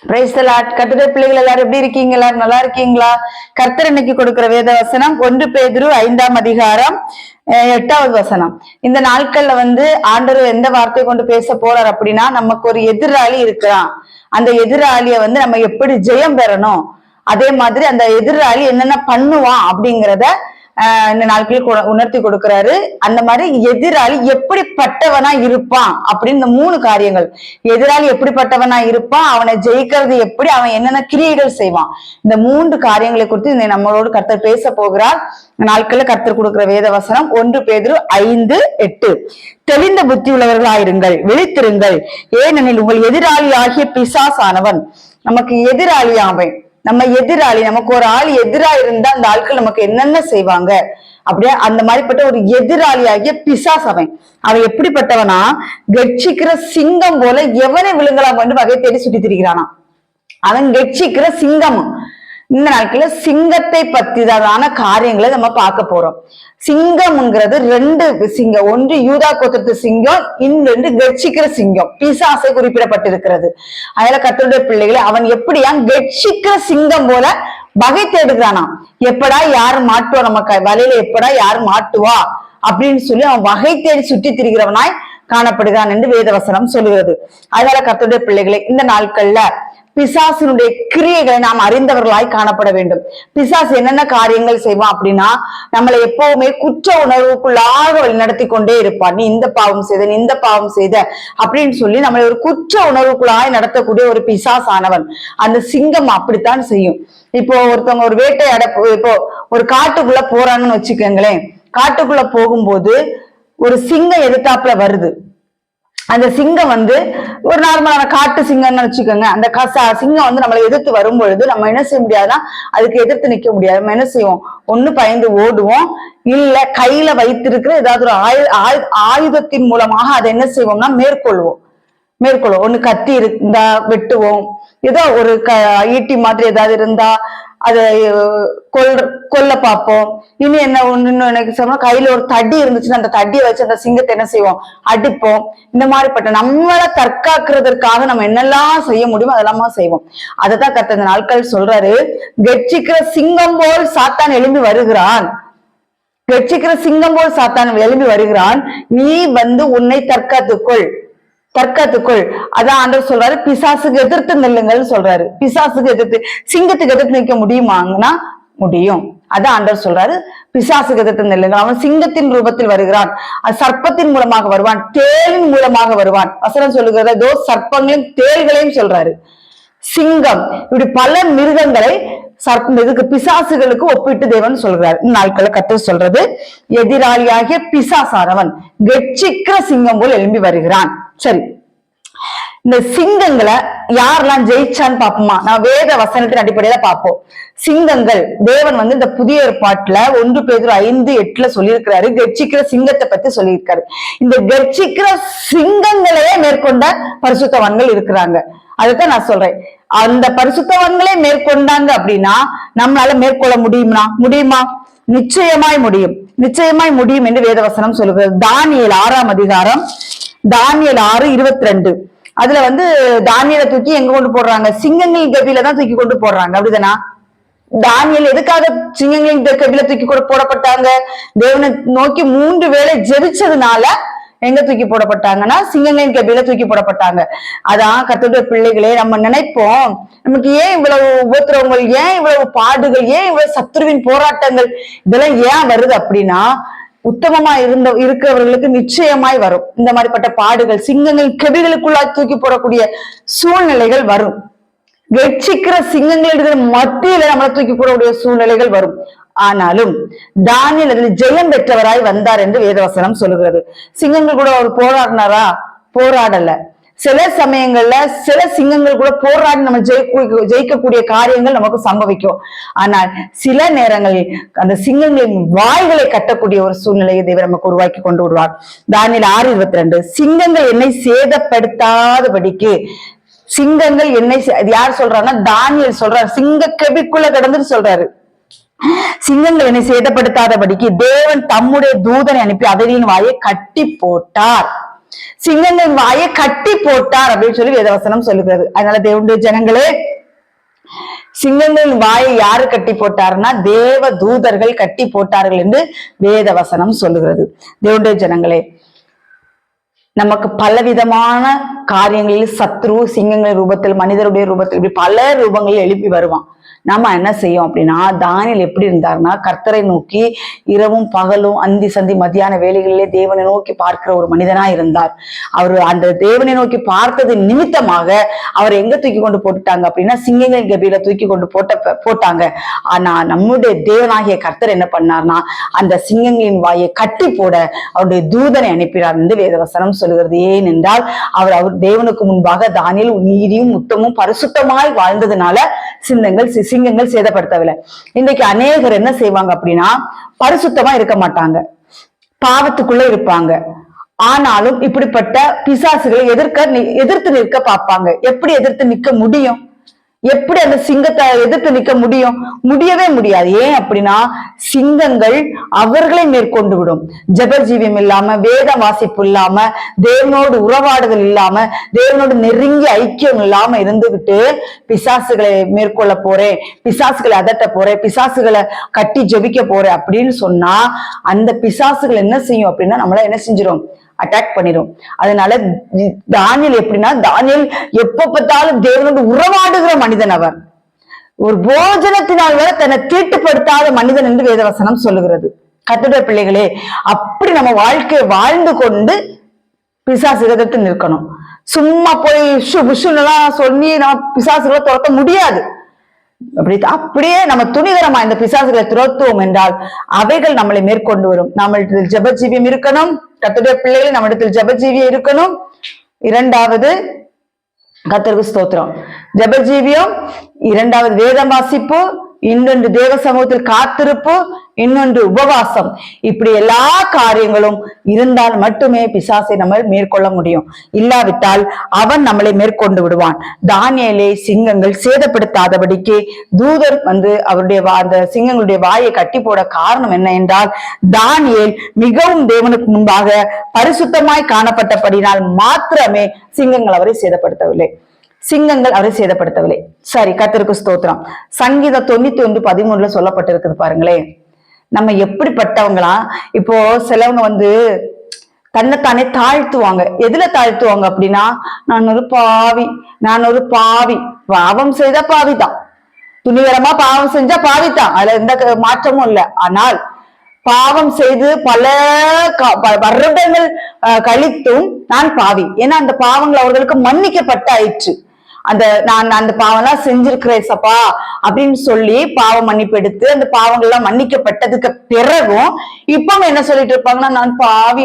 Price the Lord. கர்த்தருடைய பிள்ளைகள் எல்லாரும் எப்படி இருக்கீங்க? எல்லாரும் நல்லா இருக்கீங்களா? கர்த்தர் இன்னைக்கு கொடுக்கிற வேத வசனம் 1 பேதுரு 5ஆம் அதிகாரம் 8வது வசனம். இந்த நாட்கள்ல ஆண்டவர் எந்த வார்த்தையை கொண்டு பேச போறார் அப்படின்னா, நமக்கு ஒரு எதிராளி இருக்கிறான். அந்த எதிராளிய நம்ம எப்படி ஜெயம் பெறணும், அதே மாதிரி அந்த எதிராளி என்னென்ன பண்ணுவான் அப்படிங்கிறத இந்த நாட்களில் உணர்த்தி கொடுக்கிறாரு. அந்த மாதிரி எதிராளி எப்படிப்பட்டவனா இருப்பான் அப்படின்னு இந்த 3 காரியங்கள். எதிராளி எப்படிப்பட்டவனா இருப்பான், அவனை ஜெயிக்கிறது எப்படி, அவன் என்னென்ன கிரியைகள் செய்வான், இந்த 3 காரியங்களை குறித்து நம்மளோடு கர்த்தர் பேச போகிறார். நாட்களில் கர்த்தர் கொடுக்கிற வேத வசனம் 1 பேதுரு 5:8. தெளிந்த புத்தி உள்ளவர்களாயிருங்கள், விழித்திருங்கள், ஏனெனில் உங்கள் எதிராளி ஆகிய பிசாசானவன். நமக்கு எதிராளி அவன், நம்ம எதிராளி, நமக்கு ஒரு ஆள் எதிரா இருந்தா அந்த ஆட்கள் நமக்கு என்னென்ன செய்வாங்க அப்படியே அந்த மாதிரிப்பட்ட ஒரு எதிராளி ஆகிய பிசாஸ் அவன் எப்படிப்பட்டவனா, கட்சிக்கிற சிங்கம் போல எவனை விழுங்கலாம் என்று வகை தேடி சுற்றி திரிகிறானா. அவன் கட்சிக்கிற சிங்கம். இந்த நாட்கள சிங்கத்தை பத்திதான காரியங்களை நம்ம பார்க்க போறோம். சிங்கம்ங்கிறது 2 சிங்கம், ஒன்று யூதா கோத்திரத்து சிங்கம், இன்னொன்று கட்சிக்கிற சிங்கம், பிசாசை குறிப்பிடப்பட்டிருக்கிறது. அதனால கர்த்தருடைய பிள்ளைகளை அவன் எப்படியா கட்சிக்கிற சிங்கம் போல வகை தேடுகிறானா, எப்படா யாரு மாட்டுவா, நமக்கு வலையில எப்படா யாரு மாட்டுவா அப்படின்னு சொல்லி அவன் வகை தேடி சுற்றி திரிகிறவனாய் காணப்படுகிறான் என்று வேதவசனம் சொல்லுகிறது. அதனால கர்த்தருடைய பிள்ளைகளை இந்த நாட்கள்ல பிசாசினுடைய கிரியைகளை நாம் அறிந்தவர்களாய் காணப்பட வேண்டும். பிசாசு என்னென்ன காரியங்கள் செய்வான் அப்படின்னா, நம்மளை எப்பவுமே குற்ற உணர்வுக்குள்ளாக வழி நடத்தி கொண்டே இருப்பான். நீ இந்த பாவம் செய்த, நீ இந்த பாவம் செய்த அப்படின்னு சொல்லி நம்மளை ஒரு குற்ற உணர்வுக்குள்ளாய் நடத்தக்கூடிய ஒரு பிசாசானவன். அந்த சிங்கம் அப்படித்தான் செய்யும். இப்போ ஒருத்தவங்க ஒரு வேட்டையாட இப்போ ஒரு காட்டுக்குள்ள போறான்னு வச்சுக்கோங்களேன். காட்டுக்குள்ள போகும்போது ஒரு சிங்கம் எதிர்த்தாப்புல வருது. அந்த சிங்கம் ஒரு நார்மலான காட்டு சிங்கம்னு வச்சுக்கோங்க. அந்த சிங்கம் நம்மளை எதிர்த்து வரும் பொழுது நம்ம என்ன செய்ய முடியாதுன்னா, அதுக்கு எதிர்த்து நிக்க முடியாது. நம்ம என்ன செய்வோம், ஒண்ணு பயந்து ஓடுவோம், இல்ல கையில வைத்திருக்கிற ஏதாவது ஒரு ஆயுதத்தின் மூலமாக அதை என்ன செய்வோம்னா மேற்கொள்வோம். ஒண்ணு கத்தி இருந்தா வெட்டுவோம், ஏதோ ஒரு ஈட்டி மாதிரி ஏதாவது இருந்தா அதை கொல்ல பார்ப்போம். இனி என்ன ஒண்ணு எனக்கு சொன்னா, கையில ஒரு தடி இருந்துச்சுன்னா அந்த தடியை வச்சு அந்த சிங்கத்தை என்ன செய்வோம், அடிப்போம். இந்த மாதிரிப்பட்ட நம்மளை தற்காக்கிறதுக்காக நம்ம என்னெல்லாம் செய்ய முடியுமோ அதெல்லாமா செய்வோம். அதைத்தான் கர்த்தர் இந்த நாட்கள் சொல்றாரு, கெட்சிக்கிற சிங்கம் போல் சாத்தான் எழும்பி வருகிறான். கெட்சிக்கிற சிங்கம் போல் சாத்தான் எழும்பி வருகிறான், நீ உன்னை தற்காத்துக்கொள். அதான் ஆண்டவர் சொல்றாரு, பிசாசுக்கு எதிர்த்து நில்லுங்கள்னு சொல்றாரு. பிசாசுக்கு எதிர்த்து, சிங்கத்துக்கு எதிர்த்து நிற்க முடியுமாங்கன்னா முடியும். அதான் ஆண்டவர் சொல்றாரு, பிசாசுக்கு எதிர்த்து நில்லுங்கள். அவன் சிங்கத்தின் ரூபத்தில் வருகிறான், சர்ப்பத்தின் மூலமாக வருவான், தேளின் மூலமாக வருவான். வசனம் சொல்லுகிறத ஏதோ சர்ப்பங்களையும் தேள்களையும் சொல்றாரு. சிங்கம் இப்படி பல மிருகங்களை இதுக்கு பிசாசுகளுக்கு ஒப்பிட்டு தேவன் சொல்றாரு. நாட்களை கர்த்தர் சொல்றது, எதிராளியாகிய பிசாசானவன் கெட்சிக்கிற சிங்கம் போல் எழும்பி வருகிறான். சரி, இந்த சிங்கங்களை யாரெல்லாம் ஜெயிச்சான்னு பாப்போமா? நான் வேத வசனத்தின் அடிப்படையில பார்ப்போம். சிங்கங்கள் தேவன் இந்த புதிய ஏற்பாட்டுல 1 பேதுரு 5:8 சொல்லியிருக்கிறாரு, கெட்சிக்கிற சிங்கத்தை பத்தி சொல்லியிருக்காரு. இந்த கெட்சிக்கிற சிங்கங்களையே மேற்கொண்ட பரிசுத்தவான்கள் இருக்கிறாங்க. அதுதான் நான் சொல்றேன், அந்த பரிசுத்தவான்களே மேற்கொண்டாங்க அப்படின்னா நம்மளால மேற்கொள்ள முடியுமா? நிச்சயமாய் முடியும் என்று வேதவசனம் சொல்லுகிறது. தானியேல் 6ஆம் அதிகாரம், தானியேல் 6:22. அதுல தானியேலை தூக்கி எங்க கொண்டு போடுறாங்க, சிங்கங்களின் கபில தான் தூக்கி கொண்டு போடுறாங்க. அப்படிதானா? தானியேல் எதுக்காக சிங்கங்களின் கபில தூக்கி போடப்பட்டாங்க? தேவனை நோக்கி 3 வேளை ஜெபிச்சதுனால எங்க தூக்கி போடப்பட்டாங்கன்னா சிங்கங்களின் கபில தூக்கி போடப்பட்டாங்க. அதான் கர்த்தருடைய பிள்ளைகளே, நம்ம நினைப்போம், நமக்கு ஏன் இவ்வளவு உபத்திரவங்கள், ஏன் இவ்வளவு பாடுகள், ஏன் இவ்வளவு சத்துருவின் போராட்டங்கள், இதெல்லாம் ஏன் வருது அப்படின்னா, உத்தமமா இருக்கிறவர்களுக்கு நிச்சயமாய் வரும் இந்த மாதிரிப்பட்ட பாடுகள். சிங்கங்கள் கெபிகளுக்குள்ளாய் தூக்கி போடக்கூடிய சூழ்நிலைகள் வரும். கெட்சிக்கிற சிங்கங்கள் மத்தியில நம்மளை தூக்கி போடக்கூடிய சூழ்நிலைகள் வரும். ஆனாலும் தானியேல் அதில் ஜெயம் பெற்றவராய் வந்தார் என்று வேதவசனம் சொல்லுகிறது. சிங்கங்கள் கூட அவர் போராடினாரா? போராடல. சில சமயங்கள்ல சில சிங்கங்கள் கூட போராடி நம்ம ஜெயிக்கக்கூடிய காரியங்கள் நமக்கு சம்பவிக்கும். ஆனால் சில நேரங்களில் அந்த சிங்கங்களின் வாய்களை கட்டக்கூடிய ஒரு சூழ்நிலையை தேவன் நமக்கு உருவாக்கி கொண்டு விடுவார். தானியேல் 6:22, சிங்கங்கள் என்னை சேதப்படுத்தாதபடிக்கு. சிங்கங்கள் என்னை, யார் சொல்றாருன்னா தானியேல் சொல்றாரு, சிங்க கெபிக்குள்ள கிடந்துட்டு சொல்றாரு, சிங்கங்கள் என்னை சேதப்படுத்தாதபடிக்கு தேவன் தம்முடைய தூதனை அனுப்பி அவைகளின் வாயை கட்டி போட்டார். சிங்கங்களின் வாயை கட்டி போட்டார் அப்படின்னு சொல்லி வேதவசனம் சொல்லுகிறது. அதனால தேவனுடைய ஜனங்களே, சிங்கங்களின் வாயை யாரு கட்டி போட்டாருன்னா தேவ தூதர்கள் கட்டி போட்டார்கள் என்று வேதவசனம் சொல்லுகிறது. தேவனுடைய ஜனங்களே, நமக்கு பலவிதமான காரியங்களில் சத்ரு சிங்கங்களின் ரூபத்தில், மனிதருடைய ரூபத்தில், இப்படி பல ரூபங்களில் எழுப்பி வருவான். நம்ம என்ன செய்யும் அப்படின்னா, தானியேல் எப்படி இருந்தாருன்னா கர்த்தரை நோக்கி இரவும் பகலும் அந்தி சந்தி மத்தியான வேலைகளிலே தேவனை நோக்கி பார்க்கிற ஒரு மனிதனா இருந்தார். அவர் அந்த தேவனை நோக்கி பார்த்தது நிமித்தமாக அவர் எங்க தூக்கி கொண்டு போட்டுட்டாங்க அப்படின்னா சிங்கங்களின் கபில தூக்கி கொண்டு போட்டாங்க. ஆனா நம்முடைய தேவனாகிய கர்த்தர் என்ன பண்ணார்னா அந்த சிங்கங்களின் வாயை கட்டி போட அவருடைய தூதனை அனுப்பினார் என்று வேதவசனம் சொல்லுகிறது. ஏனென்றால் அவர் தேவனுக்கு முன்பாக தானியேல் நீதியும் உத்தமும் பரிசுத்தமாய் வாழ்ந்ததுனால சிங்கங்கள் சேதப்படுத்தவில்லை. இன்றைக்கு அநேகர் என்ன செய்வாங்க அப்படின்னா பரிசுத்தமா இருக்க மாட்டாங்க, பாவத்துக்குள்ள இருப்பாங்க. ஆனாலும் இப்படிப்பட்ட பிசாசுகளை எதிர்த்து நிற்க பார்ப்பாங்க. எப்படி எதிர்த்து நிற்க முடியும்? எப்படி அந்த சிங்கத்தை எதிர்த்து நிற்க முடியும்? முடியவே முடியாது. ஏன் அப்படின்னா சிங்கங்கள் அவர்களை மேற்கொண்டு விடும். ஜபஜீவியம் இல்லாம, வேத வாசிப்பு இல்லாம, தேவனோடு உறவாடுதல் இல்லாம, தேவனோடு நெருங்கி ஐக்கியம் இல்லாம இருந்துகிட்டு பிசாசுகளை மேற்கொள்ள போறேன், பிசாசுகளை அதட்ட போறேன், பிசாசுகளை கட்டி ஜெபிக்க போறேன் அப்படின்னு சொன்னா அந்த பிசாசுகள் என்ன செய்யும் அப்படின்னா நம்மள என்ன செஞ்சிடும்? அட்டாக் பண்ணிடும். அதனால தானியேல் எப்படின்னா, தானியேல் எப்ப பார்த்தாலும் தேவனோடு உறவாடுகிற மனிதன். அவர் ஒரு போஜனத்தினால் வரை தன்னை தீட்டுப்படுத்தாத மனிதன் என்று வேதவசனம் சொல்லுகிறது. கர்த்தருடைய பிள்ளைகளே, அப்படி நம்ம வாழ்க்கையை வாழ்ந்து கொண்டு பிசாசு எதிர்த்து நிற்கணும். சும்மா போய் புஷுன்னெல்லாம் சொல்லி நம்ம பிசாசுகளை துரத்த முடியாது. அப்படியே நம்ம துணிகரமா இந்த பிசாசுகளை துரத்துவோம் என்றால் அவைகள் நம்மளை மேற்கொண்டு வரும். நம்மளிடத்தில் ஜெபஜீவியம் இருக்கணும். கர்த்தருடைய பிள்ளைகள் நம்மிடத்தில் ஜெபஜீவியம் இருக்கணும். இரண்டாவது கர்த்தருக்கு ஸ்தோத்திரம், ஜெபஜீவியம். இரண்டாவது வேதம் வாசிப்பு, இன்னொன்று தேவ சமூகத்தில் காத்திருப்பு, இன்னொன்று உபவாசம். இப்படி எல்லா காரியங்களும் இருந்தால் மட்டுமே பிசாசை நம்ம மேற்கொள்ள முடியும். இல்லாவிட்டால் அவன் நம்மளை மேற்கொண்டு விடுவான். தானியேலை சிங்கங்கள் சேதப்படுத்தாதபடிக்கு தூதர் அவருடைய அந்த சிங்கங்களுடைய வாயை கட்டி போட காரணம் என்ன என்றால், தானியேல் மிகவும் தேவனுக்கு முன்பாக பரிசுத்தமாய் காணப்பட்டபடினால் மாத்திரமே சிங்கங்கள் அவரை சேதப்படுத்தவில்லை. சரி, கர்த்தருக்கு ஸ்தோத்திரம். சங்கீதம் 91:13 சொல்லப்பட்டிருக்குது பாருங்களேன். நம்ம எப்படிப்பட்டவங்களா? இப்போ சிலவங்க தன்னைத்தானே தாழ்த்துவாங்க. எதுல தாழ்த்துவாங்க அப்படின்னா, நான் ஒரு பாவி, பாவம் செய்த பாவிதான், துணிகரமா பாவம் செஞ்சா பாவிதான், அதுல எந்த மாற்றமும் இல்லை. ஆனால் பாவம் செய்து பல வருடங்கள் கழித்தும் நான் பாவி. ஏன்னா அந்த பாவங்கள் அவர்களுக்கு மன்னிக்கப்பட்ட ஆயிற்று. நான் அந்த பாவம் எல்லாம் செஞ்சிருக்கிறேன் சப்பா அப்படின்னு சொல்லி பாவ மன்னிப்பு எடுத்து அந்த பாவங்கள் எல்லாம் மன்னிக்கப்பட்டதுக்கு பிறகும் இப்ப என்ன சொல்லிட்டு இருப்பாங்கன்னா, நான் பாவி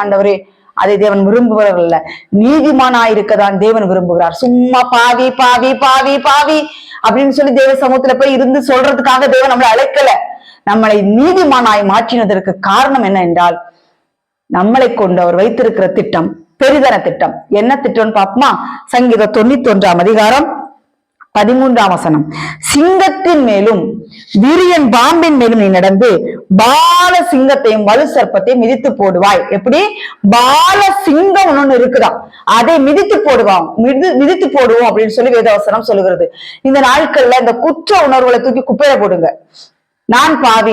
ஆண்டவரே. அதை தேவன் விரும்புகிறவர் இல்ல, நீதிமானாயிருக்கதான் தேவன் விரும்புகிறார். சும்மா பாவி அப்படின்னு சொல்லி தேவ சமூகத்துல போய் இருந்து சொல்றதுக்காக தேவன் நம்மளை அழைக்கல. நம்மளை நீதிமானாய் மாற்றினதற்கு காரணம் என்ன என்றால், நம்மளை கொண்டு அவர் வைத்திருக்கிற திட்டம் பெரிதான திட்டம். என்ன திட்டம்னு பாப்போமா? சங்கீதம் 91:13 சிங்கத்தின் மேலும் விரியன் பாம்பின் மேலும் நீ நடந்து பால சிங்கத்தையும் வலு சர்ப்பத்தையும் மிதித்து போடுவாய். எப்படி? பால சிங்கம் ஒண்ணு இருக்குதான், அதை மிதித்து போடுவோம் அப்படின்னு சொல்லி வேதவசனம் சொல்லுகிறது. இந்த நாட்கள்ல இந்த குற்ற உணர்வுகளை தூக்கி குப்பையில போடுங்க. நான் பாவி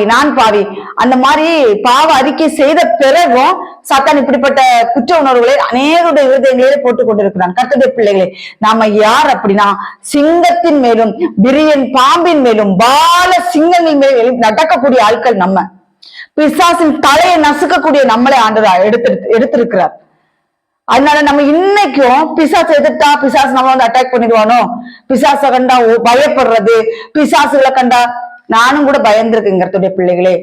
அந்த மாதிரி பாவ அறிக்கை செய்த பிறகும் சாத்தான் இப்படிப்பட்ட குற்ற உணர்வுகளை அநேகருடைய இருதயங்களிலே போட்டுக் கொண்டிருக்கிறான். கர்த்தருடைய பிள்ளைகளே, நாம யார் அப்படின்னா, சிங்கத்தின் மேலும் விரியன் பாம்பின் மேலும் பால சிங்கங்களின் மேலும் நடக்கக்கூடிய ஆட்கள். நம்ம பிசாசின் தலையை நசுக்கக்கூடிய நம்மளை ஆண்டவர் எடுத்திருக்கிறார். அதனால நம்ம இன்னைக்கும் பிசாசு எதிர்த்தா பிசாசு நம்ம அட்டாக் பண்ணிடுவானோ, பிசாசை கண்டா பயப்படுறது, பிசாசுகளை கண்டா நானும் கூட பயந்திருக்கேன். கர்த்தருடைய பிள்ளைகளே,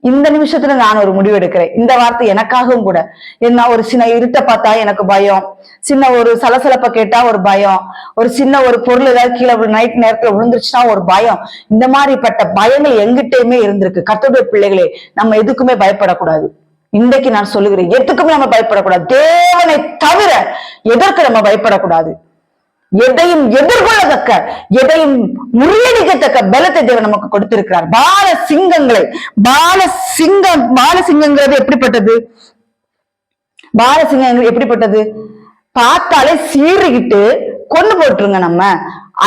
இந்த நிமிஷத்துல நான் ஒரு முடிவு எடுக்கிறேன். இந்த வார்த்தை எனக்காகவும் கூட. என்ன, ஒரு சின்ன இருட்டை பார்த்தா எனக்கு பயம், சின்ன ஒரு சலசலப்பை கேட்டா ஒரு பயம், ஒரு சின்ன ஒரு பொருள் ஏதாவது கீழே நைட் நேரத்துல விழுந்துருச்சுன்னா ஒரு பயம். இந்த மாதிரிப்பட்ட பயங்கள் எங்கிட்டயுமே இருந்திருக்கு. கர்த்தருடைய பிள்ளைகளே, நம்ம எதுக்குமே பயப்படக்கூடாது. இன்றைக்கு நான் சொல்லுகிறேன், எதுக்குமே நம்ம பயப்படக்கூடாது. தேவனை தவிர எதற்கு நம்ம பயப்படக்கூடாது. எதையும் எதிர்கொள்ளத்தக்க, எதையும் முறியடிக்கத்தக்க பலத்தை தேவன் நமக்கு கொடுத்திருக்கிறார். பால சிங்கங்கிறது எப்படிப்பட்டது? பாலசிங்கம் எப்படிப்பட்டது? பார்த்தாலே சீறிக்கிட்டு கொண்டு போட்டுருங்க. நம்ம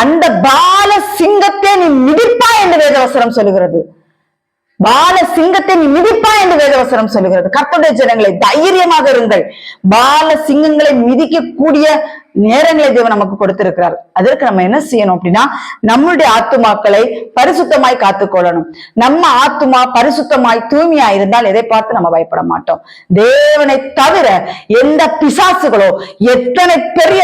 அந்த பால சிங்கத்தை நீ மிதிப்பா என்று வேதவசனம் சொல்லுகிறது. பால சிங்கத்தை நீ மிதிப்பா என்று வேதவசனம் சொல்லுகிறது. கர்த்தருடைய ஜனங்களை தைரியமாக இருங்கள். பால சிங்கங்களை மிதிக்கக்கூடிய நேரங்களை தேவன் நமக்கு கொடுத்திருக்கிறார். அதற்கு நம்ம என்ன செய்யணும் அப்படின்னா, நம்மளுடைய ஆத்துமாக்களை பரிசுத்தமாய் காத்துக்கொள்ளணும். நம்ம ஆத்துமா பரிசுத்தமாய் தூய்மையா இருந்தால் எதை பார்த்து நம்ம பயப்பட மாட்டோம். தேவனை தவிர எந்த பிசாசுகளோ, எத்தனை பெரிய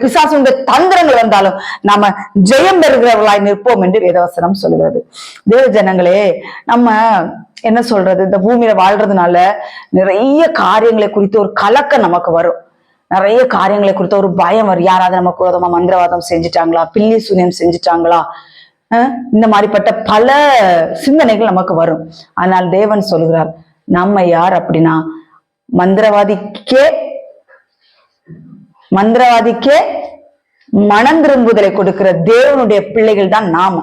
பிசாசுடைய தந்திரங்கள் வந்தாலும் நாம ஜெயம் பெறுகிறவர்களாய் நிற்போம் என்று வேதவசனம் சொல்லுகிறது. தேவ ஜனங்களே, நம்ம என்ன சொல்றது, இந்த பூமியில வாழ்றதுனால நிறைய காரியங்களை குறித்து ஒரு கலக்கம் நமக்கு வரும். நிறைய காரியங்களை குறித்த ஒரு பயம் வரும். யாராவது நமக்கு விரோதமா மந்திரவாதம் செஞ்சுட்டாங்களா, பில்லி சூனியம் செஞ்சுட்டாங்களா, இந்த மாதிரிப்பட்ட பல சிந்தனைகள் நமக்கு வரும். ஆனால் தேவன் சொல்கிறார், நம்ம யார் அப்படின்னா, மந்திரவாதிக்கே மனம் திரும்புதலை கொடுக்கிற தேவனுடைய பிள்ளைகள் தான் நாம.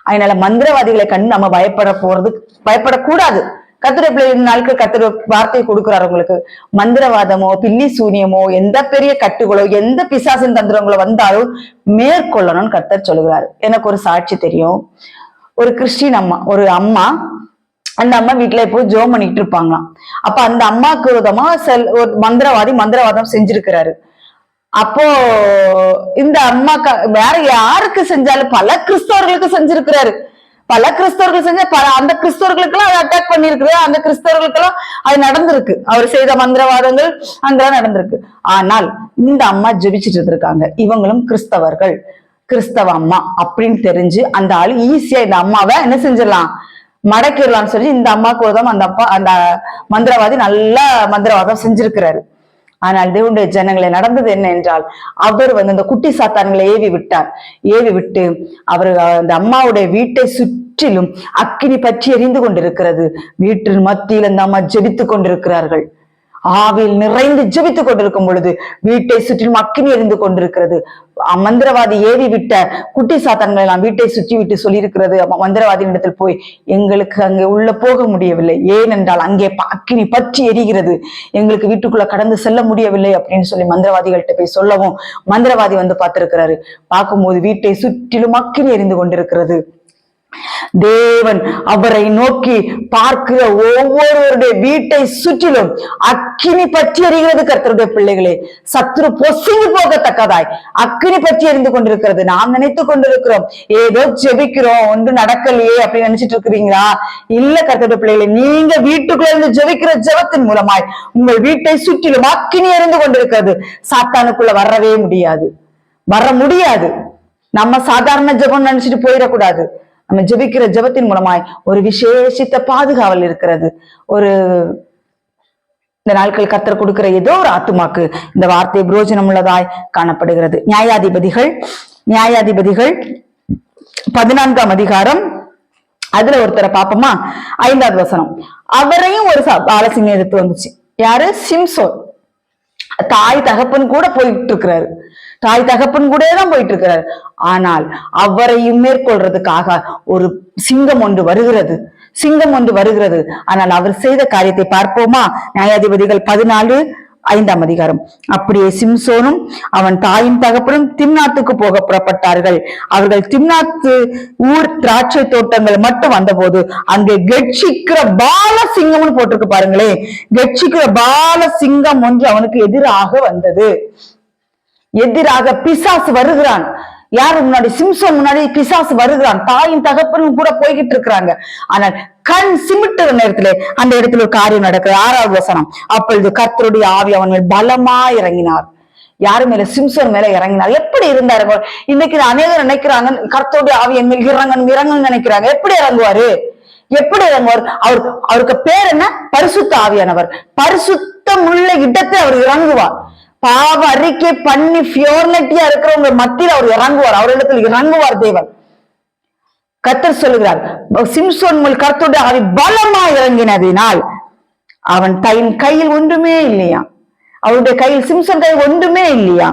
அதனால மந்திரவாதிகளை கண்டு நம்ம பயப்படக்கூடாது. கர்த்தருடைய பிள்ளைகள் நாட்கள் கர்த்தர் வார்த்தை கொடுக்கிறார் உங்களுக்கு. மந்திரவாதமோ, பில்லி சூனியமோ, எந்த பெரிய கட்டுகளோ, எந்த பிசாசின் தந்திரங்களோ வந்தாலும் மேற்கொள்ளணும்னு கர்த்தர் சொல்லுகிறாரு. எனக்கு ஒரு சாட்சி தெரியும். ஒரு கிறிஸ்டின் ஒரு அம்மா, அந்த அம்மா வீட்டுல போய் ஜோம் பண்ணிட்டு இருப்பாங்களாம். அப்ப அந்த அம்மாவுக்கு விரோதமா ஒரு மந்திரவாதம் செஞ்சிருக்கிறாரு. அப்போ இந்த அம்மா வேற யாருக்கு செஞ்சாலும் பல கிறிஸ்தவர்களுக்கு செஞ்சிருக்கிறாரு. பல கிறிஸ்தவர்கள் செஞ்ச அந்த கிறிஸ்தவர்களுக்கெல்லாம் அதை அட்டாக் பண்ணிருக்கு. அந்த கிறிஸ்தவர்களுக்கெல்லாம் அது நடந்திருக்கு. அவர் செய்த மந்திரவாதங்கள் அங்கெல்லாம் நடந்திருக்கு. ஆனால் இந்த அம்மா ஜெபிச்சுட்டு இருக்காங்க. இவங்களும் கிறிஸ்தவர்கள், கிறிஸ்தவ அம்மா அப்படின்னு தெரிஞ்சு அந்த ஆளு ஈஸியா இந்த அம்மாவை என்ன செஞ்சிடலாம், மடக்கிடலாம்னு சொல்லி இந்த அம்மாவுக்கு உதவும் அந்த மந்திரவாதி நல்லா மந்திரவாதம் செஞ்சிருக்கிறாரு. ஆனால் தேவனுடைய ஜனங்களை நடந்தது என்ன என்றால், அவர் அந்த குட்டி சாத்தான்களை ஏவி விட்டு அவர் அந்த அம்மாவுடைய வீட்டை சுற்றிலும் அக்கினி பற்றி எரிந்து கொண்டிருக்கிறது. வீட்டின் மத்தியில் அந்த அம்மா ஜெபித்துக் கொண்டிருக்கிறார்கள். ஆவில் நிறைந்து ஜெபித்துக் கொண்டிருக்கும் பொழுது வீட்டை சுற்றிலும் அக்கினி எரிந்து கொண்டிருக்கிறது. மந்திரவாதி ஏவி விட்ட குட்டி சாத்தான்களை எல்லாம் வீட்டை சுற்றி விட்டு சொல்லியிருக்கிறது. மந்திரவாதியின் இடத்தில் போய், எங்களுக்கு அங்கே உள்ள போக முடியவில்லை, ஏனென்றால் அங்கே அக்கினி பற்றி எரிகிறது, எங்களுக்கு வீட்டுக்குள்ள கடந்து செல்ல முடியவில்லை அப்படின்னு சொல்லி மந்திரவாதிகள்கிட்ட போய் சொல்லவும், மந்திரவாதி பார்த்திருக்கிறாரு. பார்க்கும்போது வீட்டை சுற்றிலும் அக்கினி எரிந்து கொண்டிருக்கிறது. தேவன் அவரை நோக்கி பார்க்கிற ஒவ்வொருவருடைய வீட்டை சுற்றிலும் அக்கினி பற்றி எறிகிறது. கர்த்தருடைய பிள்ளைகளே, சத்துரு பொசுங்கி போகத்தக்கதாய் அக்கினி பற்றி எரிந்து கொண்டிருக்கிறது. நாம் நினைத்துக் கொண்டிருக்கிறோம் ஏதோ ஜெபிக்கிறோம், ஒன்று நடக்கலையே அப்படின்னு நினைச்சிட்டு இருக்கிறீங்களா? இல்ல கர்த்தருடைய பிள்ளைகளே, நீங்க வீட்டுக்குள்ள இருந்து ஜெபிக்கிற ஜெபத்தின் மூலமாய் உங்கள் வீட்டை சுற்றிலும் அக்கினி எரிந்து கொண்டிருக்கிறது. சாத்தானுக்குள்ள வரவே முடியாது, வர முடியாது. நம்ம சாதாரண ஜெபம் நினைச்சிட்டு போயிடக்கூடாது. நம்ம ஜெபிக்கிற ஜெபத்தின் மூலமாய் ஒரு விசேஷித்த பாதுகாவல் இருக்கிறது. இந்த நாட்கள் கர்த்தர் கொடுக்கிற ஏதோ ஒரு ஆத்துமாக்கு இந்த வார்த்தை பிரயோஜனம் உள்ளதாய் காணப்படுகிறது. நியாயாதிபதிகள் 14ஆம் அதிகாரம், அதுல ஒருத்தரை பாப்போமா? 5வது வசனம். அவரையும் ஒரு பாலசிங்கம் எடுத்து வந்துச்சு. யாரு? சிம்சோன். தாய் தகப்பன் கூட போயிட்டு இருக்கிறாரு. தாய் தகப்பன் கூட தான் போயிட்டு இருக்கிறாரு. ஆனால் அவரையும் மேற்கொள்றதுக்காக ஒரு சிங்கம் ஒன்று வருகிறது. ஆனால் அவர் செய்த காரியத்தை பார்ப்போமா? நியாயாதிபதிகள் 14:5ஆம் அதிகாரம். அப்படியே சிம்சோனும் அவன் தாயும் தகப்பனும் திம்னாத்துக்கு போக புறப்பட்டார்கள். அவர்கள் திம்னாத்து ஊர் திராட்சை தோட்டங்கள் மட்டும் வந்தபோது அங்கே கெட்சிக்கிற பால சிங்கம்னு போட்டிருக்கு பாருங்களேன். கெட்சிக்கிற பால சிங்கம் ஒன்று அவனுக்கு எதிராக வந்தது. பிசாசு வருகிறான். யாரு முன்னாடி? சிம்சோன் முன்னாடி பிசாசு வருகிறான். தாயும் தகப்பனும் கூட போய்கிட்டு இருக்கிறாங்க. ஆனால் கண் சிமிட்டுற நேரத்திலே அந்த இடத்துல ஒரு காரியம் நடக்குது. 6வது வசனம். அப்பொழுது கர்த்தருடைய ஆவி அவன் மேல் பலமா இறங்கினார். யாரு மேல? சிம்சோன் மேல இறங்கினார். எப்படி இருந்தாரு? இன்னைக்கு அநேகர் நினைக்கிறாங்க கர்த்தருடைய ஆவி என் மேல் இறங்கன்னு நினைக்கிறாங்க. எப்படி இறங்குவாரு? அவருக்கு பேர் என்ன? பரிசுத்த ஆவியானவர். பரிசுத்தம் உள்ள இடத்தை அவர் இறங்குவார். பாவ அறிக்கை பண்ணி பியூர்னிட்டியா இருக்கிறவங்க மத்தியில் அவர் இறங்குவார். அவரிடத்தில் இறங்குவார் தேவன். கர்த்தர் சொல்லுகிறார், சிம்சோன் மேல் கர்த்தருடைய ஆவி பலமா இறங்கினதினால் அவன் கையில் ஒன்றுமே இல்லையா. அவருடைய கையில் சிம்சன் கையில் ஒன்றுமே இல்லையா,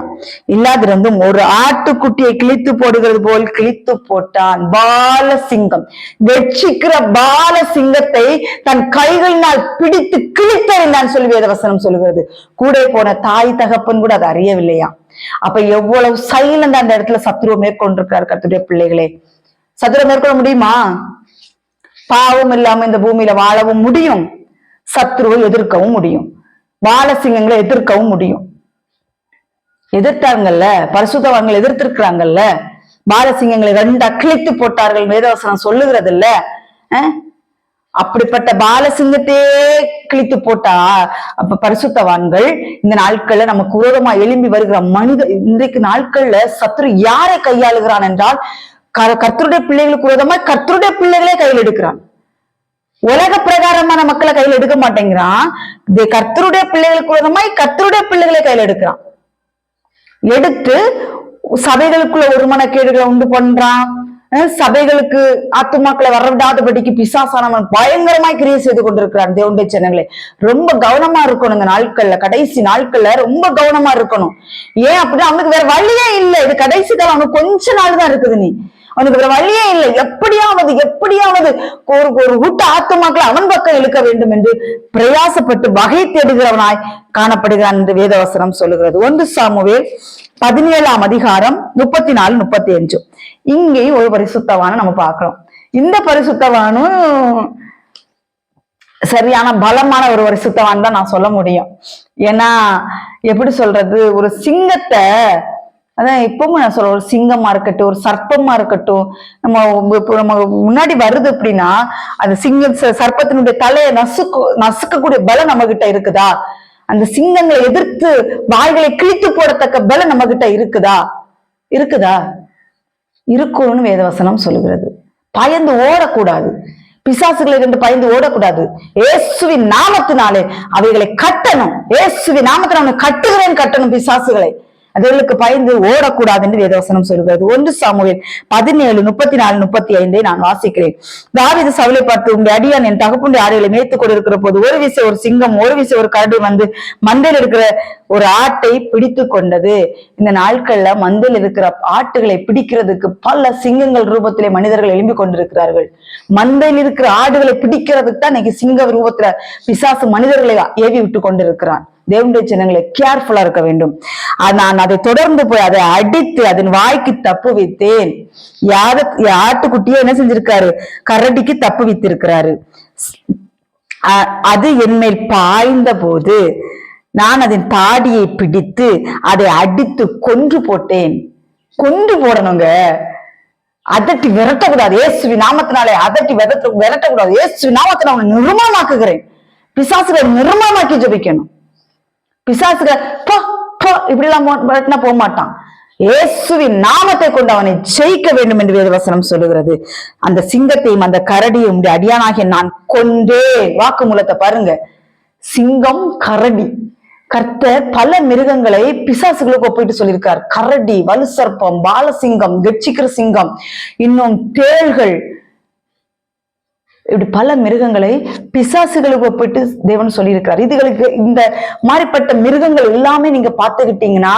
இல்லாதிருந்தும் ஒரு ஆட்டுக்குட்டியை கிழித்து போடுகிறது போல் கிழித்து போட்டான். பாலசிங்கம், வெட்சிக்கிற பாலசிங்கத்தை தன் கைகளினால் பிடித்து கிழித்தறிந்தான் சொல்லி வேதவசனம் சொல்லுகிறது. கூட போன தாய் தகப்பன் கூட அதை அறியவில்லையா? அப்ப எவ்வளவு சைலண்ட் அந்த இடத்துல சத்துருவை மேற்கொண்டிருக்கிறார். கர்த்தருடைய பிள்ளைகளே, சத்துருவை மேற்கொள்ள முடியுமா? பாவம் இல்லாம இந்த பூமியில வாழவும் முடியும், சத்துருவை எதிர்க்கவும் முடியும், பாலசிங்கங்களை எதிர்க்கவும் முடியும். எதிர்த்தாங்கல்ல, பரிசுத்தவான்கள் எதிர்த்திருக்கிறாங்கல்ல, பாலசிங்கங்களை 2 அக்கிழித்து போட்டார்கள் வேதவசனம் சொல்லுகிறது இல்ல. அப்படிப்பட்ட பாலசிங்கத்தையே கிழித்து போட்டா அப்ப பரிசுத்தவான்கள் இந்த நாட்கள்ல நமக்கு விரோதமா எழும்பி வருகிற இன்றைக்கு நாட்கள்ல சத்துரு யாரை கையாளுகிறான் என்றால், கர்த்தருடைய பிள்ளைகளுக்கு விரோதமா கர்த்தருடைய பிள்ளைகளே கையில் எடுக்கிறான். உலக பிரகாரமான மக்களை கையில் எடுக்க மாட்டேங்கிறான். கர்த்தருடைய பிள்ளைகளுக்கு விரோதமாய் கர்த்தருடைய பிள்ளைகளை கையில் எடுக்கிறான். எடுத்து சபைகளுக்குள்ள ஒரு மனக்கேடுகளை உண்டு பண்றான். சபைகளுக்கு ஆத்துமாக்களை வரவிடாதபடிக்கு பிசாசானவன் பயங்கரமாய் கிரியை செய்து கொண்டிருக்கிறான். தேவனுடைய ஜனங்களே, ரொம்ப கவனமா இருக்கணும். இந்த நாட்கள்ல, கடைசி நாட்கள்ல ரொம்ப கவனமா இருக்கணும். ஏன் அப்படின்னா, அவனுக்கு வேற வழியே இல்லை. இது கடைசி காலம், அவனுக்கு கொஞ்ச நாள் தான் இருக்குது. அவனுக்கு வேற வழியே இல்லை. எப்படியாவது ஒரு கூட்ட ஆத்துமாக்களை அவன் பக்கம் இழுக்க வேண்டும் என்று பிரயாசப்பட்டு வகை தேடுகிறவனாய் காணப்படுகிறான் என்று வேதவசனம் சொல்லுகிறது. 1 சாமுவேல் 17ஆம் அதிகாரம் 34, 35. இங்கேயும் ஒரு பரிசுத்தவான நம்ம பார்க்கிறோம். இந்த பரிசுத்தவானும் சரியான பலமான ஒரு பரிசுத்தவான் தான் நான் சொல்ல முடியும். ஏன்னா எப்படி சொல்றது, ஒரு சிங்கத்தை, அதான் இப்பவும் நான் சொல்றேன், ஒரு சிங்கமா இருக்கட்டும், ஒரு சர்ப்பமா இருக்கட்டும், நம்ம முன்னாடி வருது அப்படின்னா அந்த சர்ப்பத்தினுடைய தலையை நசுக்கக்கூடிய பலம் நம்ம கிட்ட இருக்குதா? அந்த சிங்கங்களை எதிர்த்து வாய்களை கிழித்து போடத்தக்க பலம் நம்ம கிட்ட இருக்குதா? இருக்கும்னு வேதவசனம் சொல்லுகிறது. பயந்து ஓடக்கூடாது, பிசாசுகளை கண்டு பயந்து ஓடக்கூடாது. இயேசுவின் நாமத்தினாலே அவைகளை கட்டணும். இயேசுவின் நாமத்தினால கட்டணும் பிசாசுகளை. அதுகளுக்கு பயந்து ஓடக்கூடாது என்று வேதவசனம் சொல்கிறது. 1 சாமுவேல் 17, 34, 35 நான் வாசிக்கிறேன். தாவீது சவுலை பார்த்து, உங்களுடைய அடியான் என் தகப்புடைய ஆடுகளை மேய்த்துக் கொண்டிருக்கிற போது ஒரு விசை ஒரு சிங்கம் ஒரு விசை ஒரு கரடி வந்து மந்தையில் இருக்கிற ஒரு ஆட்டை பிடித்து கொண்டது. இந்த நாட்கள்ல மந்தையில் இருக்கிற ஆட்டுகளை பிடிக்கிறதுக்கு பல சிங்கங்கள் ரூபத்திலே மனிதர்கள் எழும்பி கொண்டிருக்கிறார்கள். மந்தையில் இருக்கிற ஆடுகளை பிடிக்கிறதுக்கு தான் இன்னைக்கு சிங்க ரூபத்துல பிசாசு மனிதர்களை ஏவி விட்டு கொண்டிருக்கிறான். தேவனுடைய ஜனங்களை கேர்ஃபுல்லா இருக்க வேண்டும். நான் அதை தொடர்ந்து போய் அதை அடித்து அதன் வாய்க்கு தப்பு வைத்தேன். ஆட்டுக்குட்டியே என்ன செஞ்சிருக்காரு? கரடிக்கு தப்பு வைத்திருக்கிறாரு. அது என்மேல் பாய்ந்த போது நான் அதன் தாடியை பிடித்து அதை அடித்து கொன்று போட்டேன். கொன்று போடணுங்க, அதட்டி விரட்டக்கூடாது. இயேசுவி நாமத்தினாலே அதட்டி விரட்டக்கூடாது. இயேசுவி நாமத்தினால அவனை நிர்மூலமாக்குகிறேன். பிசாசுகளை நிர்மூலமாக்கி ஜெபிக்கணும். பிசாசுகள் இப்படி எல்லாம் போக மாட்டான். இயேசுவின் நாமத்தை கொண்டு அவனை ஜெயிக்க வேண்டும் என்று வேதவசனம் சொல்லுகிறது. அந்த சிங்கத்தையும் அந்த கரடியும் அடியானாகிய நான் கொண்டேன். வாக்குமூலத்தை பாருங்க, சிங்கம் கரடி. கர்த்தர் பல மிருகங்களை பிசாசுகளுக்கு ஒப்பிட்டு சொல்லியிருக்கார். கரடி, வலு சர்ப்பம், பாலசிங்கம், கெட்சிக்கிற சிங்கம், இன்னும் தேள்கள், இப்படி பல மிருகங்களை பிசாசுகளுக்கு ஒப்பிட்டு தேவன் சொல்லியிருக்கிறார். இதுகளுக்கு இந்த மாதிரிப்பட்ட மிருகங்கள் எல்லாமே நீங்க பார்த்துக்கிட்டீங்கன்னா,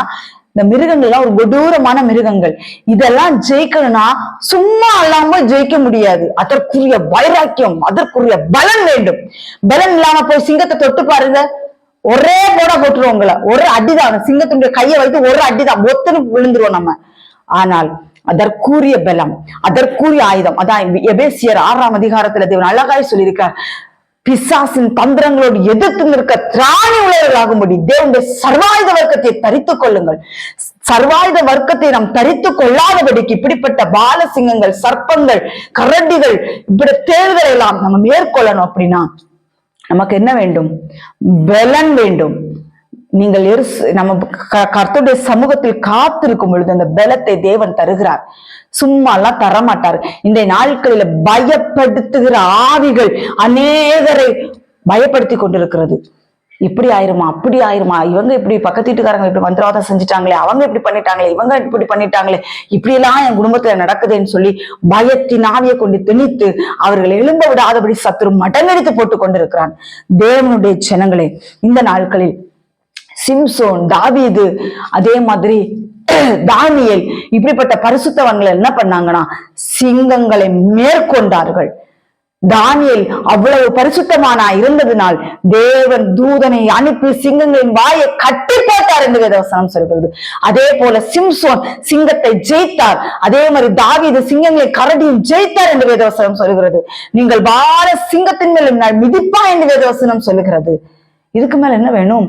இந்த மிருகங்கள் எல்லாம் ஒரு கொடூரமான மிருகங்கள். இதெல்லாம் ஜெயிக்கணும்னா சும்மா இல்லாம ஜெயிக்க முடியாது. அதற்குரிய வைராக்கியம், அதற்குரிய பலன் வேண்டும். பலன் இல்லாம போய் சிங்கத்தை தொட்டு பாருங்க, ஒரே போட்டுருவோம் உங்களை. ஒரு அடிதான், சிங்கத்தினுடைய கையை வைத்து ஒரு அடிதான் ஒத்துன்னு விழுந்துருவோம் நம்ம. ஆனால் அதற்குரிய பலம், அதற்குரிய ஆயுதம், அதான் எபேசியர் 6ஆம் அதிகாரத்துல தேவன் அழகாய் சொல்லியிருக்கார். பிசாசின் தந்திரங்களோடு எதிர்த்து நிற்க திராணி உள்ளவர்களாகும்படி தேவனுடைய சர்வாயுத வர்க்கத்தை தரித்துக் கொள்ளுங்கள். சர்வாயுத வர்க்கத்தை நாம் தரித்துக் கொள்ளாதபடிக்கு இப்படிப்பட்ட பாலசிங்கங்கள், சர்ப்பங்கள், கரடிகள், இப்படி தேர்தலை எல்லாம் நம்ம மேற்கொள்ளணும். அப்படின்னா நமக்கு என்ன வேண்டும்? பலன் வேண்டும். நீங்கள் நம்ம கர்த்தருடைய சமூகத்தில் காத்திருக்கும் பொழுது அந்த பலத்தை தேவன் தருகிறார். சும்மா எல்லாம் தரமாட்டார். இந்த நாட்களில பயப்படுத்துகிற ஆவிகள் அநேகரை பயப்படுத்தி கொண்டிருக்கிறது. இப்படி ஆயிருமா, அப்படி ஆயிருமா, இவங்க இப்படி பக்கத்து வீட்டுக்காரங்க இப்படி மந்திரவாதம் செஞ்சுட்டாங்களே, அவங்க இப்படி பண்ணிட்டாங்களே, இவங்க இப்படி பண்ணிட்டாங்களே, இப்படி எல்லாம் என் குடும்பத்துல நடக்குதுன்னு சொல்லி பயத்தின் ஆவியை கொண்டு திணித்து அவர்கள் எழும்ப விடாதபடி சத்துரு மடங்கடித்து போட்டு கொண்டிருக்கிறான். தேவனுடைய ஜனங்களே, இந்த நாட்களில் சிம்சோன், தாவீது, அதே மாதிரி தானியேல், இப்படிப்பட்ட பரிசுத்தவான்கள் என்ன பண்ணாங்கன்னா சிங்கங்களை மேற்கொண்டார்கள். தானியேல் அவ்வளவு பரிசுத்தமானா இருந்ததினால் தேவன் தூதனை அனுப்பி சிங்கங்களின் வாயை கட்டி போட்டார் என்று வேதவசனம் சொல்கிறது. அதே போல சிம்சோன் சிங்கத்தை ஜெயித்தார். அதே மாதிரி தாவீது சிங்கங்களை கரடியும் ஜெயித்தார் என்று வேதவசனம் சொல்கிறது. நீங்கள் வாழ சிங்கத்தின் மேல் மிதிப்பா என்று வேதவசனம் சொல்லுகிறது. இதுக்கு மேல என்ன வேணும்?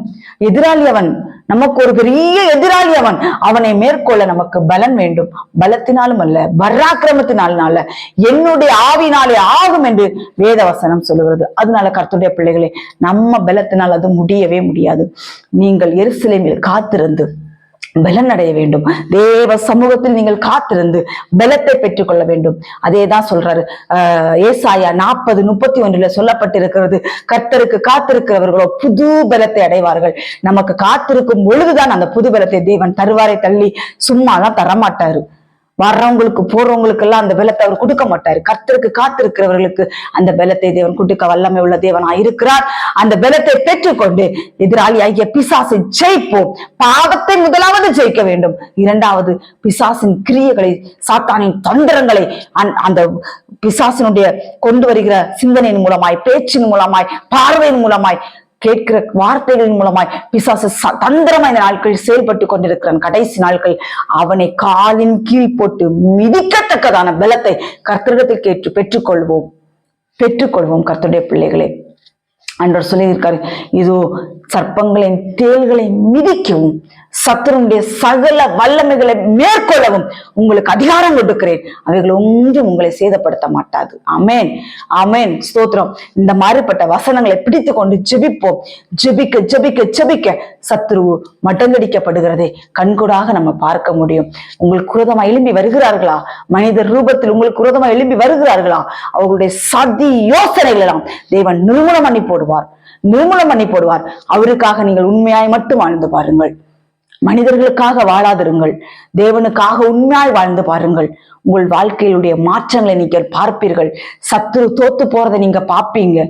எதிராளி அவன், நமக்கு ஒரு பெரிய எதிராளி அவன். அவனை மேற்கொள்ள நமக்கு பலன் வேண்டும். பலத்தினாலும் அல்ல, பராக்கிரமத்தினாலும் அல்ல, என்னுடைய ஆவினாலே ஆகும் என்று வேதவசனம் சொல்லுகிறது. அதனால கர்த்தருடைய பிள்ளைகளே, நம்ம பலத்தினால் அது முடியவே முடியாது. நீங்கள் எருசலேமில் காத்திருந்து பலன் அடைய வேண்டும். தேவ சமூகத்தில் நீங்கள் காத்திருந்து பலத்தை பெற்றுக் கொள்ள வேண்டும். அதேதான் சொல்றாரு ஏசாயா 40:31 சொல்லப்பட்டிருக்கிறது. கர்த்தருக்கு காத்திருக்கிறவர்களோ புது பலத்தை அடைவார்கள். நமக்கு காத்திருக்கும் பொழுதுதான் அந்த புது பலத்தை தேவன் தருவாரை தள்ளி சும்மாதான் தரமாட்டாரு. வர்றவங்களுக்கு போறவங்களுக்கு எல்லாம் அந்த பலத்தை அவர் கொடுக்க மாட்டாரு. கர்த்தருக்கு காத்திருக்கிறவர்களுக்கு அந்த பலத்தை தேவன் கொடுக்க வல்லமை உள்ள தேவனா இருக்கிறார். அந்த பலத்தை பெற்றுக்கொண்டு எதிராளி ஆகிய பிசாசை ஜெயிப்போம். பாவத்தை முதலாவது ஜெயிக்க வேண்டும். இரண்டாவது பிசாசின் கிரியைகளை, சாத்தானின் தந்திரங்களை, அந்த பிசாசினுடைய கொண்டு வருகிற சிந்தனையின் மூலமாய், பேச்சின் மூலமாய், பார்வையின் மூலமாய், கேட்கிற வார்த்தைகளின் மூலமாய் பிசாசு தந்திரமான நாட்கள் செயல்பட்டு கொண்டிருக்கிறான். கடைசி நாட்கள் அவனை காலின் கீழ் போட்டு மிதிக்கத்தக்கதான பலத்தை கர்த்தரிடத்தில் கேட்டு பெற்றுக்கொள்வோம். கர்த்தருடைய பிள்ளைகளே, ஆண்டவர் சொல்லியிருக்காரு, இதோ சர்ப்பங்களின் தேள்களை மிதிக்கவும் சத்துருடைய சகல வல்லமைகளை மேற்கொள்ளவும் உங்களுக்கு அதிகாரம் கொடுக்கிறேன். அவைகள் ஒன்றும் உங்களை சேதப்படுத்த மாட்டாது. ஆமேன், ஆமேன், ஸ்தோத்திரம். இந்த மாதிரிப்பட்ட வசனங்களை பிடித்து கொண்டு ஜெபிப்போம். ஜெபிக்க ஜெபிக்க ஜெபிக்க சத்துரு மட்டங்கடிக்கப்படுகிறதை கண்கூடாக நம்ம பார்க்க முடியும். உங்களுக்கு குரோதமா எழும்பி வருகிறார்களா? மனிதர் ரூபத்தில் உங்களுக்கு குரோதமா எழும்பி வருகிறார்களா? அவர்களுடைய சதி யோசனைகள் எல்லாம் தேவன் நிர்மூலம் பண்ணி போடுவார். அவருக்காக நீங்கள் உண்மையாய் மட்டும் வாழ்ந்து பாருங்கள். மனிதர்களுக்காக வாழாதிருங்கள். தேவனுக்காக உண்மையாய் வாழ்ந்து பாருங்கள். உங்கள் வாழ்க்கையிலுடைய மாற்றங்களை நீங்கள் பார்ப்பீர்கள். சத்துரு தோத்து போறதை நீங்க பார்ப்பீங்க.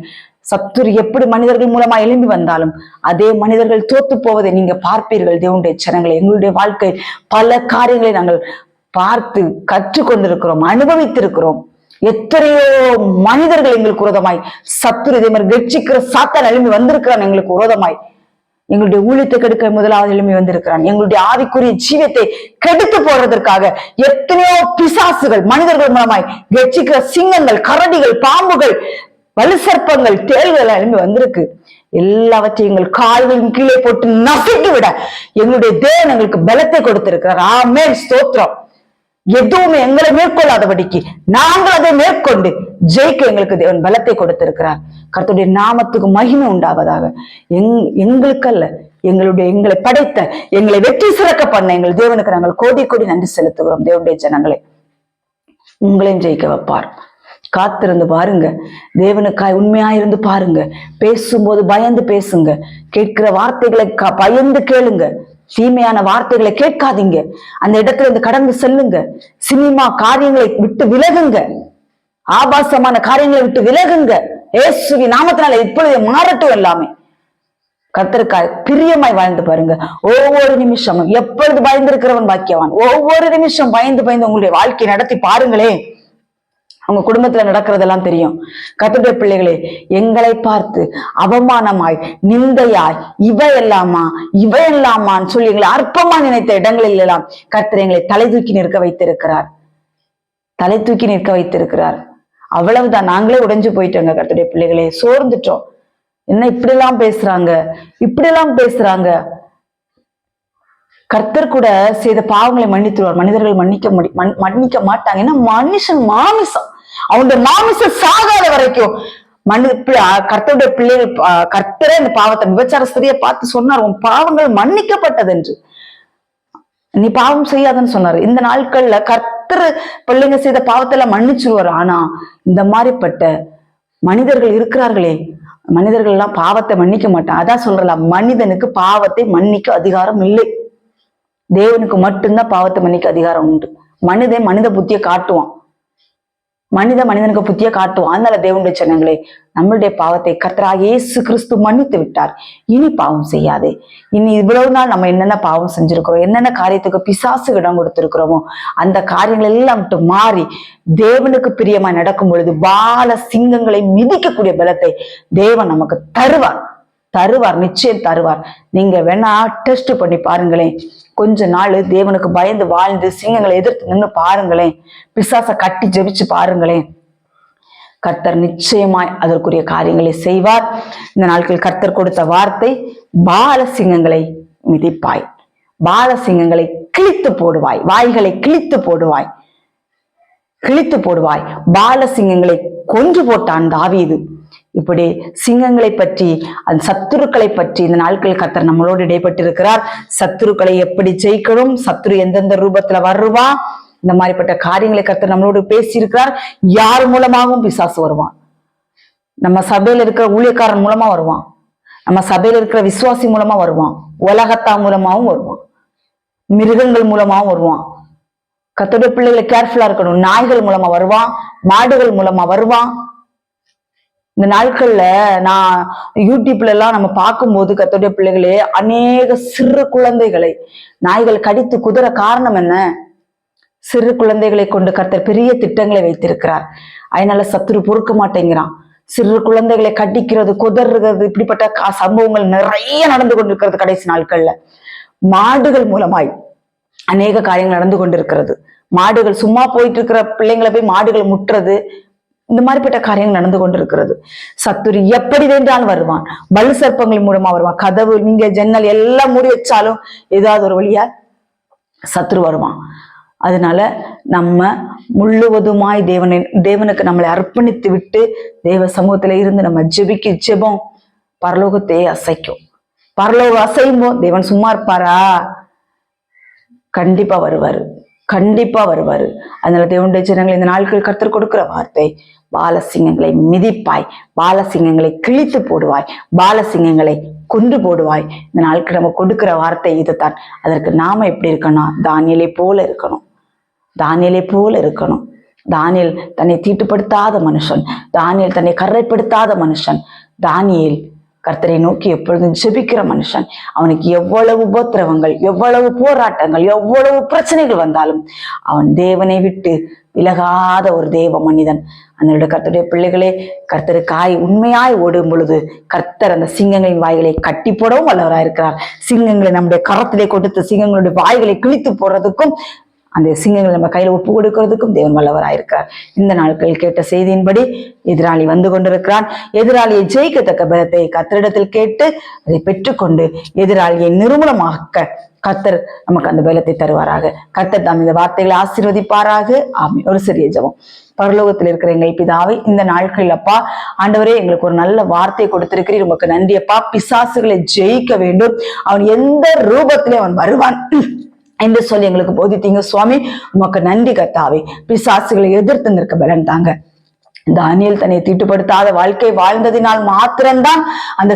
சத்துரு எப்படி மனிதர்கள் மூலமா எழும்பி வந்தாலும் அதே மனிதர்கள் தோத்து போவதை நீங்க பார்ப்பீர்கள். தேவனுடைய ஜனங்களை, எங்களுடைய வாழ்க்கை பல காரியங்களை நாங்கள் பார்த்து கற்றுக்கொண்டிருக்கிறோம், அனுபவித்திருக்கிறோம். எத்தனையோ மனிதர்கள் எங்களுக்கு விரோதமாய் சத்துரு இதே மாதிரி கட்சிக்கிற சாத்தான் எழும்பி வந்திருக்கிறான். எங்களுக்கு விரோதமாய் எங்களுடைய ஊழியத்தை கெடுக்க முதலாவது எழும்பி வந்திருக்கிறான். எங்களுடைய ஆவிக்குரிய ஜீவத்தை கெடுத்து போடுறதற்காக எத்தனையோ பிசாசுகள் மனிதர்கள் மூலமாய் கட்சிக்கிற சிங்கங்கள், கரடிகள், பாம்புகள், வலுசற்பங்கள், தேள்கள் எழும்பி வந்திருக்கு. எல்லாவற்றையும் எங்கள் கால்களின் கீழே போட்டு நசுக்கி விட எங்களுடைய தேவன் எங்களுக்கு பலத்தை கொடுத்திருக்கிறார். ஆமென், ஸ்தோத்திரம். எதுவுமே எங்களை மேற்கொள்ளாதபடிக்கு நாங்கள் அதை மேற்கொண்டு ஜெயிக்க எங்களுக்கு தேவன் பலத்தை கொடுத்திருக்கிறார். கர்த்தருடைய நாமத்துக்கு மகிமை உண்டாவதாக. எங்களுக்கு அல்ல, எங்களை படைத்த, எங்களை வெற்றி சிறக்க பண்ண எங்கள் தேவனுக்கு நாங்கள் கோடி கோடி நன்றி செலுத்துகிறோம். தேவனுடைய ஜனங்களை, உங்களையும் ஜெயிக்க வைப்பார். காத்திருந்து பாருங்க. தேவனுக்காய் உண்மையாயிருந்து பாருங்க. பேசும்போது பயந்து பேசுங்க. கேட்கிற வார்த்தைகளை பயந்து கேளுங்க. தீமையான வார்த்தைகளை கேட்காதீங்க. அந்த இடத்துல இருந்து கடந்து செல்லுங்க. சினிமா காரியங்களை விட்டு விலகுங்க. ஆபாசமான காரியங்களை விட்டு விலகுங்க. இயேசுவி நாமத்தினால இப்பொழுது மாறட்டும். எல்லாமே கர்த்தருக்காய் பிரியமாய் வாழ்ந்து பாருங்க. ஒவ்வொரு நிமிஷமும் எப்பொழுது பயந்திருக்கிறவன் பாக்கியவான். ஒவ்வொரு நிமிஷம் பயந்து உங்களுடைய வாழ்க்கை நடத்தி பாருங்களே. அவங்க குடும்பத்துல நடக்கிறதெல்லாம் தெரியும். கர்த்தருடைய பிள்ளைகளே, எங்களை பார்த்து அவமானமாய், நிந்தையாய், இவையெல்லாமான்னு சொல்லி எங்களை அற்பமா நினைத்த இடங்களில் எல்லாம் கர்த்தர் எங்களை தலை தூக்கி நிற்க வைத்திருக்கிறார். அவ்வளவுதான். நாங்களே உடைஞ்சு போயிட்டோங்க கர்த்தருடைய பிள்ளைகளே, சோர்ந்துட்டோம். என்ன இப்படி எல்லாம் பேசுறாங்க. கர்த்தர் கூட செய்த பாவங்களை மன்னித்துருவார். மனிதர்கள் மன்னிக்க மாட்டாங்க. ஏன்னா மனுஷன் மாமிசம், அவனுடைய மாமிசம் சாகாத வரைக்கும் கர்த்தருடைய பிள்ளைகள், கர்த்தரே இந்த பாவத்தை, விபச்சார ஸ்திரியை பார்த்து சொன்னார், உன் பாவங்கள் மன்னிக்கப்பட்டது என்று, நீ பாவம் செய்யாதன்னு சொன்னாரு. இந்த நாட்கள்ல கர்த்தர் பிள்ளைங்க செய்த பாவத்தை எல்லாம் மன்னிச்சிருவார். ஆனா இந்த மாதிரிப்பட்ட மனிதர்கள் இருக்கிறார்களே, மனிதர்கள் எல்லாம் பாவத்தை மன்னிக்க மாட்டான். அதான் சொல்றலாம், மனிதனுக்கு பாவத்தை மன்னிக்க அதிகாரம் இல்லை. தேவனுக்கு மட்டும்தான் பாவத்தை மன்னிக்க அதிகாரம் உண்டு. மனித புத்தியை காட்டுவான். மனிதனுக்கு புத்திய காட்டுவான். அதனால தேவனுடைய ஜனங்களே, நம்மளுடைய பாவத்தை கர்த்தராகிய இயேசு கிறிஸ்து மன்னித்து விட்டார். இனி பாவம் செய்யாதே. இனி இவ்வளவு நாள் நம்ம என்னென்ன பாவம் செஞ்சிருக்கிறோம், என்னென்ன காரியத்துக்கு பிசாசு இடம் கொடுத்திருக்கிறோமோ அந்த காரியங்கள் எல்லாம் விட்டு மாறி தேவனுக்கு பிரியமா நடக்கும் பொழுது பால சிங்கங்களை மிதிக்கக்கூடிய பலத்தை தேவன் நமக்கு தருவார், நிச்சயம் தருவார். நீங்க வேணா டெஸ்ட் பண்ணி பாருங்களேன். கொஞ்ச நாள் தேவனுக்கு பயந்து வாழ்ந்து சிங்கங்களை எதிர்த்து நின்று பாருங்களேன், பிசாசை கட்டி ஜெபிச்சு பாருங்களேன். கர்த்தர் நிச்சயமாய் அதற்குரிய காரியங்களை செய்வார். இந்த நாட்கள் கர்த்தர் கொடுத்த வார்த்தை, பால சிங்கங்களை மிதிப்பாய், பால சிங்கங்களை கிழித்து போடுவாய், வாய்களை கிழித்து போடுவாய். பால சிங்கங்களை கொன்று போட்டான் தாவீது. இப்படி சிங்கங்களை பற்றி, அந்த சத்துருக்களை பற்றி இந்த நாட்களில் கர்த்தர் நம்மளோடு இடைப்பட்டிருக்கிறார். சத்துருக்களை எப்படி ஜெயிக்கணும், சத்துரு எந்தெந்த ரூபத்துல வருவான், இந்த மாதிரிப்பட்ட காரியங்களை கர்த்தர் நம்மளோடு பேசியிருக்கிறார். யார் மூலமாகவும் பிசாசு வருவான். நம்ம சபையில இருக்கிற ஊழியக்காரன் மூலமா வருவான், நம்ம சபையில இருக்கிற விசுவாசி மூலமா வருவான், உலகத்தா மூலமாவும் வருவான், மிருகங்கள் மூலமாவும் வருவான். கர்த்தருடைய பிள்ளைகளை கேர்ஃபுல்லா இருக்கணும். நாய்கள் மூலமா வருவான், மாடுகள் மூலமா வருவான். இந்த நாட்கள்ல நான் யூடியூப்ல எல்லாம் நம்ம பார்க்கும்போது கர்த்தருடைய பிள்ளைகளே, அநேக சிறு குழந்தைகளை நாய்கள் கடித்து குதற காரணம் என்ன? சிறு குழந்தைகளை கொண்டு கர்த்தர் பெரிய திட்டங்களை வைத்திருக்கிறார். அதனால சத்துரு பொறுக்க மாட்டேங்கிறான். சிறு குழந்தைகளை கடிக்கிறது, குதறுறது, இப்படிப்பட்ட சம்பவங்கள் நிறைய நடந்து கொண்டிருக்கிறது. கடைசி நாட்கள்ல மாடுகள் மூலமாய் அநேக காரியங்கள் நடந்து கொண்டிருக்கிறது. மாடுகள் சும்மா போயிட்டு இருக்கிற பிள்ளைங்களை போய் மாடுகள் முட்டுறது, இந்த மாதிரிப்பட்ட காரியங்கள் நடந்து கொண்டிருக்கிறது. சத்துரு எப்படி வேண்டாலும் வருவான். வலு சர்ப்பங்கள் மூலமா வருவான். கதவு, நீங்க ஜன்னல் எல்லாம் மூடி வச்சாலும் ஏதாவது ஒரு வழியா சத்துரு வருவான். அதனால நம்ம முழுவதுமாய் தேவனுக்கு நம்மளை அர்ப்பணித்து விட்டு தேவ சமூகத்துல இருந்து நம்ம ஜெபம் பரலோகத்தையே அசைக்கும். பரலோகம் அசையும்போ தேவன் சும்மா இருப்பாரா? கண்டிப்பா வருவாரு. அதனால தேவனுடைய ஜனங்கள், இந்த நாட்கள் கர்த்தர் கொடுக்கிற வார்த்தை, பாலசிங்கங்களை மிதிப்பாய், பாலசிங்கங்களை கிழித்து போடுவாய், பாலசிங்கங்களை கொண்டு போடுவாய். இந்த நாட்கள் நம்ம கொடுக்கிற வார்த்தை இதுதான். அதற்கு நாம எப்படி இருக்கணும்? தானியேலை போல இருக்கணும். தானியேல் தன்னை தீட்டுப்படுத்தாத மனுஷன், தானியேல் தன்னை கரைப்படுத்தாத மனுஷன், தானியேல் கர்த்தரை நோக்கி எப்பொழுதும் ஜெபிக்கிற மனுஷன். அவனுக்கு எவ்வளவு உபத்திரவங்கள், எவ்வளவு போராட்டங்கள், எவ்வளவு பிரச்சனைகள் வந்தாலும் அவன் தேவனை விட்டு விலகாத ஒரு தேவ மனிதன். அந்த கர்த்தருடைய பிள்ளைகளே, கர்த்தருக்காய் உண்மையாய் ஓடும் பொழுது கர்த்தர் அந்த சிங்கங்களின் வாய்களை கட்டி போடவும் வல்லவராயிருக்கிறார். சிங்கங்களை நம்முடைய கரத்திலே கொடுத்து சிங்கங்களுடைய வாய்களை கிழித்து போடுறதுக்கும், அந்த சிங்கங்களை நம்ம கையில ஒப்பு கொடுக்கிறதுக்கும் தேவன் வல்லவராயிருக்கிறார். இந்த நாட்களில் கேட்ட செய்தியின்படி எதிராளி வந்து கொண்டிருக்கிறான். எதிராளியை ஜெயிக்கத்தக்க பலத்தை கர்த்தரிடத்தில் கேட்டு அதை பெற்றுக்கொண்டு எதிராளியை நிர்மூலமாக்க கர்த்தர் நமக்கு அந்த பலத்தை தருவாராக. கர்த்தர் தாம் இந்த வார்த்தைகளை ஆசீர்வதிப்பாராக. ஆமென். ஒரு சிறிய ஜெபம். பரலோகத்தில் இருக்கிற எங்கள் பிதாவே, இந்த நாட்களில் அப்பா ஆண்டவரே, எங்களுக்கு ஒரு நல்ல வார்த்தை கொடுத்திருக்கிறீர். உமக்கு நன்றி அப்பா. பிசாசுகளை ஜெயிக்க வேண்டும், அவன் எந்த ரூபத்திலே அவன் வருவான் என்று சொல்லி எங்களுக்கு போதித்தீங்க சுவாமி. உமக்கு நன்றி கர்த்தாவே. பிசாசுகளை எதிர்த்து நிற்க பலன் தாங்க. தானியேல் தன்னை தீட்டுப்படுத்தாத வாழ்க்கை வாழ்ந்ததினால் மாத்திரம்தான் அந்த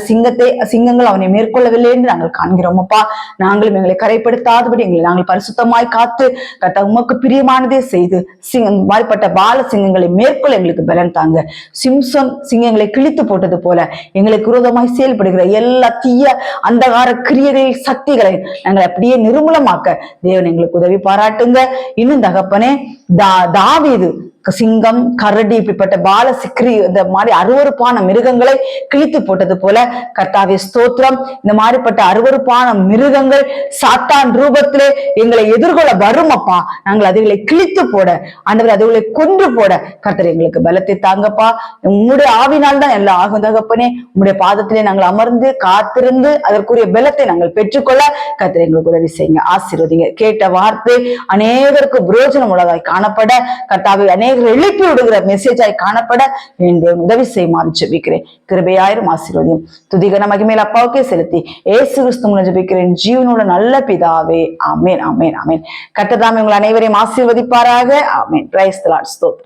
சிங்கங்கள் அவனை மேற்கொள்ளவில்லை என்று நாங்கள் காண்கிறோம் அப்பா. நாங்களும் எங்களை கரைப்படுத்தாதபடி எங்களை நாங்கள் பரிசுத்தமாய் காத்து கர்த்தா உமக்கு பிரியமானதே செய்து வாய்ப்பட்ட பால சிங்கங்களை மேற்கொள்ள எங்களுக்கு பலன் தாங்க. சிம்சன் சிங்கங்களை கிழித்து போட்டது போல எங்களுக்கு விரோதமாய் செயல்படுகிற எல்லா தீய அந்தகார கிரியைகள் சக்திகளை நாங்கள் அப்படியே நிர்மூலமாக்க தேவன் எங்களுக்கு உதவி பாராட்டுங்க. இன்னும் தகப்பனே, தாவீது சிங்கம், கரடி, இப்படிப்பட்ட பால சிக்ரி, இந்த மாதிரி அருவருப்பான மிருகங்களை கிழித்து போட்டது போல கர்த்தாவே ஸ்தோத்திரம். இந்த மாதிரிப்பட்ட அருவருப்பான மிருகங்கள் சாத்தான் ரூபத்திலே எங்களை எதிர்கொள்ள வரும் அப்பா. நாங்கள் அதுகளை கிழித்து போட, ஆண்டவர் அதுகளை கொன்று போட கர்த்தர் எங்களுக்கு பலத்தை தாங்கப்பா. உங்களுடைய ஆவினால் தான் எல்லாம் ஆகும் தகப்பனே. உங்களுடைய பாதத்திலே நாங்கள் அமர்ந்து காத்திருந்து அதற்குரிய பலத்தை நாங்கள் பெற்றுக்கொள்ள கர்த்தர் எங்களுக்கு உதவி செய்யுங்க. ஆசீர்வதிங்க. கேட்ட வார்த்தை அநேகருக்கு பிரயோஜனம் உள்ளதாய் காணப்பட கர்த்தாவே, அநேக எழுப்பி விடுகிற மெசேஜாய் காணப்பட வேண்டிய உதவி செய்யுமாறு ஜெபிக்கிறேன். கிருபையாயிரும் ஆசீர்வதியும். துதிகன மகிமையில் அப்பாவுக்கே செலுத்தி இயேசு கிறிஸ்து மூலம் ஜெபிக்கிறேன் ஜீவனோட நல்ல பிதாவே. ஆமென், ஆமென், ஆமென். கர்த்தர் தாமே உங்கள் அனைவரையும் ஆசீர்வதிப்பாராக. ஆமென். Praise the Lord. ஸ்தோத்திரம்.